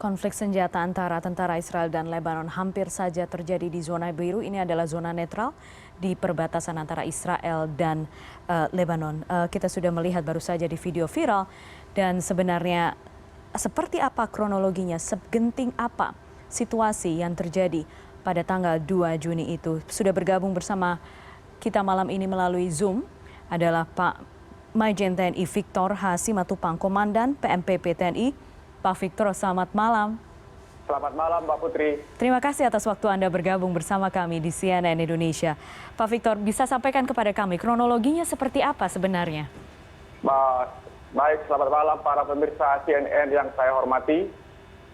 Konflik senjata antara tentara Israel dan Lebanon hampir saja terjadi di zona biru. Ini adalah zona netral di perbatasan antara Israel dan Lebanon. Kita sudah melihat baru saja di video viral dan sebenarnya seperti apa kronologinya, segenting apa situasi yang terjadi pada tanggal 2 Juni itu. Sudah bergabung bersama kita malam ini melalui Zoom adalah Pak Majen TNI Victor H. Simatupang, Komandan PMPP TNI. Pak Victor, selamat malam. Selamat malam, Mbak Putri. Terima kasih atas waktu Anda bergabung bersama kami di CNN Indonesia. Pak Victor, bisa sampaikan kepada kami kronologinya seperti apa sebenarnya? Baik, selamat malam para pemirsa CNN yang saya hormati.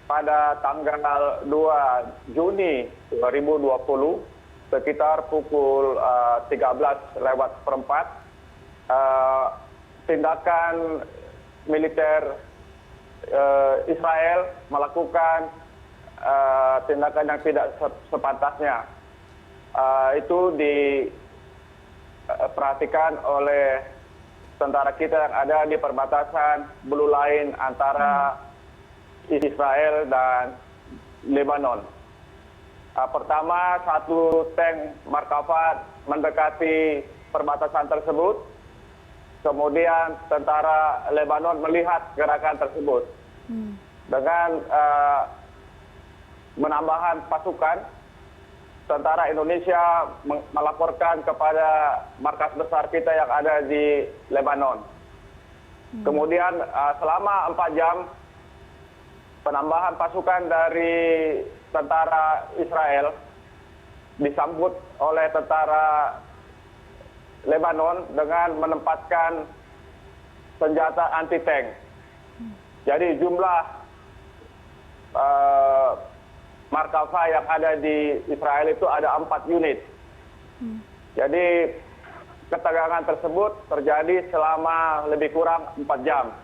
Pada tanggal 2 Juni 2020, sekitar pukul 13:04, tindakan militer Israel melakukan tindakan yang tidak sepantasnya. Itu diperhatikan oleh tentara kita yang ada di perbatasan blue line antara Israel dan Lebanon. Pertama, satu tank Markava mendekati perbatasan tersebut. Kemudian tentara Lebanon melihat gerakan tersebut dengan menambahkan pasukan. Tentara Indonesia melaporkan kepada markas besar kita yang ada di Lebanon. Kemudian selama 4 jam penambahan pasukan dari tentara Israel disambut oleh tentara Lebanon dengan menempatkan senjata anti-tank. Jadi jumlah Markava yang ada di Israel itu ada 4 unit. Jadi ketegangan tersebut terjadi selama lebih kurang 4 jam.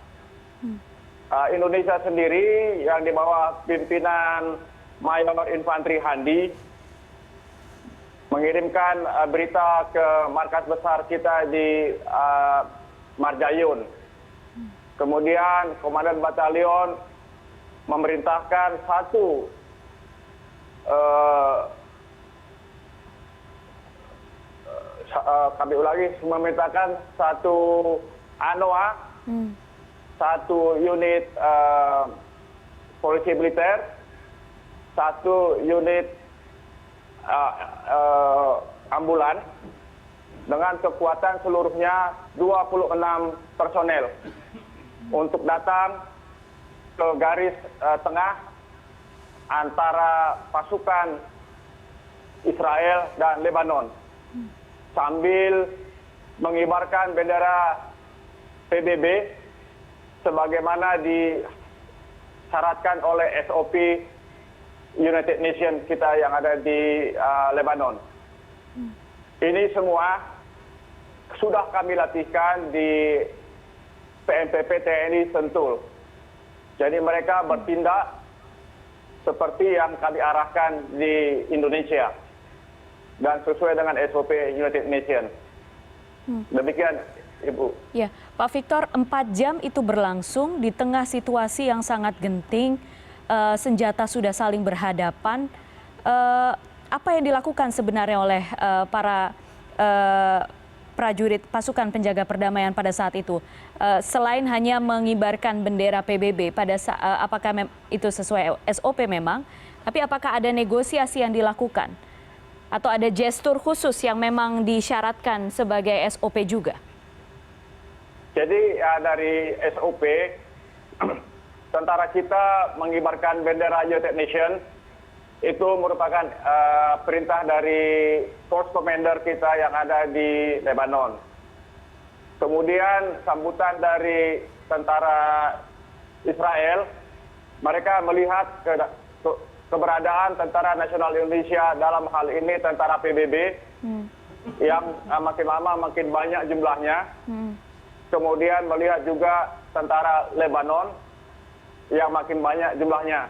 Indonesia sendiri yang di bawah pimpinan Mayor Infantri Handi mengirimkan berita ke markas besar kita di Marjayun. Kemudian Komandan Batalion memerintahkan satu ANOA, satu unit polisi militer, satu unit ambulan dengan kekuatan seluruhnya 26 personel untuk datang ke garis tengah antara pasukan Israel dan Lebanon sambil mengibarkan bendera PBB sebagaimana disyaratkan oleh SOP United Nations kita yang ada di Lebanon. Ini semua sudah kami latihkan di PMPP TNI Sentul. Jadi mereka bertindak seperti yang kami arahkan di Indonesia dan sesuai dengan SOP United Nations. Demikian, Ibu. Ya, Pak Victor, 4 jam itu berlangsung di tengah situasi yang sangat genting. Senjata sudah saling berhadapan. Apa yang dilakukan sebenarnya oleh para prajurit pasukan penjaga perdamaian pada saat itu? Selain hanya mengibarkan bendera PBB, apakah itu sesuai SOP memang? Tapi apakah ada negosiasi yang dilakukan? Atau ada gestur khusus yang memang disyaratkan sebagai SOP juga? Jadi dari SOP, tentara kita mengibarkan bendera United Nations itu merupakan perintah dari Force Commander kita yang ada di Lebanon. Kemudian sambutan dari tentara Israel, mereka melihat keberadaan Tentara Nasional Indonesia dalam hal ini tentara PBB yang makin lama makin banyak jumlahnya. Kemudian melihat juga tentara Lebanon yang makin banyak jumlahnya.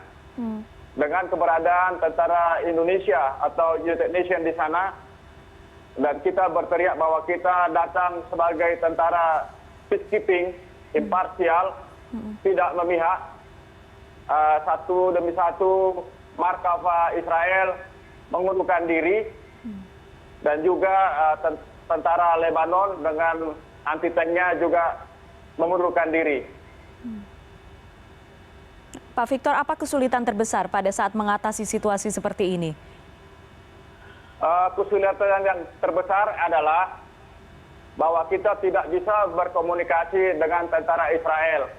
Dengan keberadaan tentara Indonesia atau United Nations di sana, dan kita berteriak bahwa kita datang sebagai tentara peacekeeping, imparsial, tidak memihak, satu demi satu markava Israel mengundurkan diri, dan juga tentara Lebanon dengan anti tanknya juga mengundurkan diri. Pak Victor, apa kesulitan terbesar pada saat mengatasi situasi seperti ini? Kesulitan yang terbesar adalah bahwa kita tidak bisa berkomunikasi dengan tentara Israel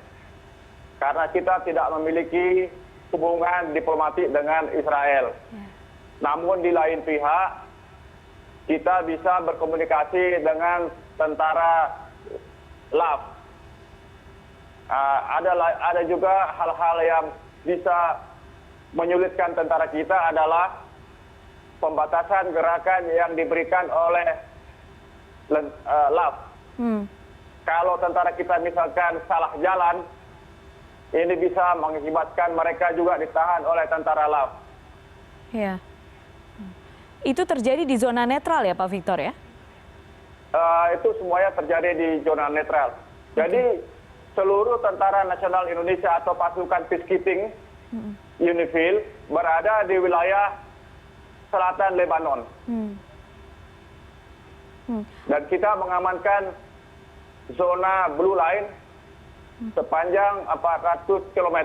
karena kita tidak memiliki hubungan diplomatik dengan Israel. Namun di lain pihak, kita bisa berkomunikasi dengan tentara LAF. Ada juga hal-hal yang bisa menyulitkan tentara kita adalah pembatasan gerakan yang diberikan oleh LAF. Kalau tentara kita misalkan salah jalan, ini bisa mengakibatkan mereka juga ditahan oleh tentara LAF. Ya. Itu terjadi di zona netral ya Pak Victor ya? Itu semuanya terjadi di zona netral. Jadi seluruh Tentara Nasional Indonesia atau pasukan peacekeeping UNIFIL berada di wilayah selatan Lebanon. Dan kita mengamankan zona Blue Line sepanjang 400 km,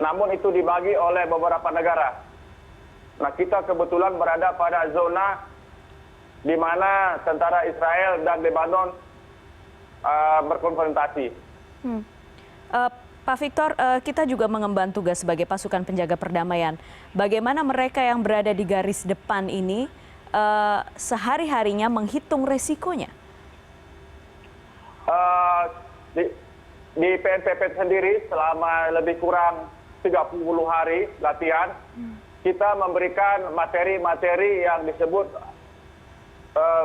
namun itu dibagi oleh beberapa negara. Nah, kita kebetulan berada pada zona di mana tentara Israel dan Lebanon berkonfrontasi. Pak Victor, kita juga mengemban tugas sebagai pasukan penjaga perdamaian. Bagaimana mereka yang berada di garis depan ini sehari-harinya menghitung resikonya? Di PNPP sendiri selama lebih kurang 30 hari latihan, kita memberikan materi-materi yang disebut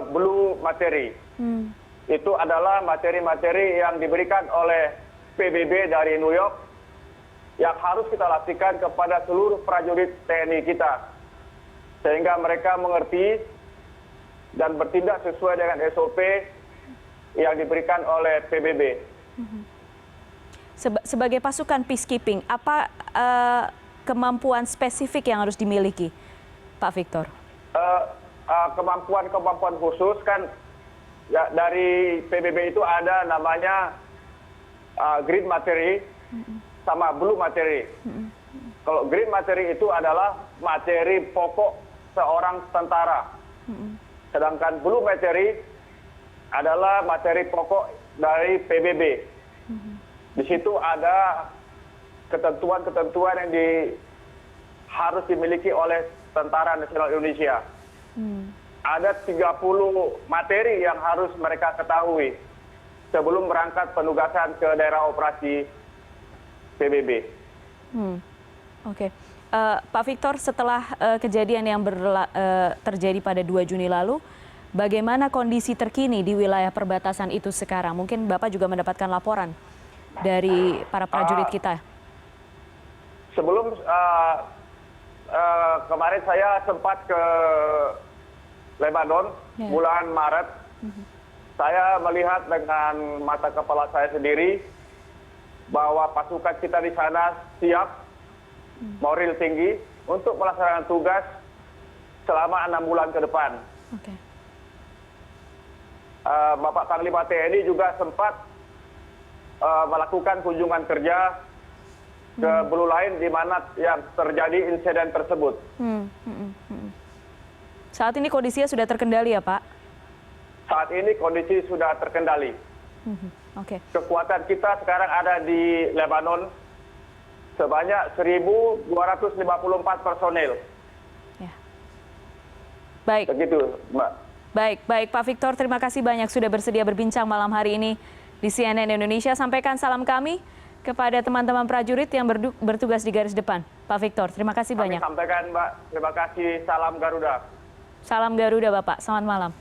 blue materi. Itu adalah materi-materi yang diberikan oleh PBB dari New York yang harus kita latihkan kepada seluruh prajurit TNI kita. Sehingga mereka mengerti dan bertindak sesuai dengan SOP yang diberikan oleh PBB. Sebagai pasukan peacekeeping, apa kemampuan spesifik yang harus dimiliki, Pak Victor? Kemampuan khusus kan ya, dari PBB itu ada namanya green materi sama blue materi. Kalau green materi itu adalah materi pokok seorang tentara. Sedangkan blue materi adalah materi pokok dari PBB. Di situ ada ketentuan-ketentuan yang harus dimiliki oleh Tentara Nasional Indonesia. Ada 30 materi yang harus mereka ketahui sebelum berangkat penugasan ke daerah operasi PBB. Oke. Pak Victor, setelah kejadian yang terjadi pada 2 Juni lalu, bagaimana kondisi terkini di wilayah perbatasan itu sekarang? Mungkin Bapak juga mendapatkan laporan dari para prajurit kita. Sebelum kemarin saya sempat ke Lebanon bulan Maret. Saya melihat dengan mata kepala saya sendiri bahwa pasukan kita di sana siap, moral tinggi untuk melaksanakan tugas selama 6 bulan ke depan. Bapak Panglima TNI juga sempat melakukan kunjungan kerja ke Blue Line di mana yang terjadi insiden tersebut. Saat ini kondisinya sudah terkendali ya Pak? Saat ini kondisi sudah terkendali. Kekuatan kita sekarang ada di Lebanon sebanyak 1.254 personel. Ya. Baik. Begitu, Mbak. Baik Pak Victor, terima kasih banyak sudah bersedia berbincang malam hari ini di CNN Indonesia. Sampaikan salam kami kepada teman-teman prajurit yang bertugas di garis depan. Pak Victor, terima kasih banyak. Kami sampaikan, Mbak. Terima kasih. Salam Garuda. Salam Garuda, Bapak. Selamat malam.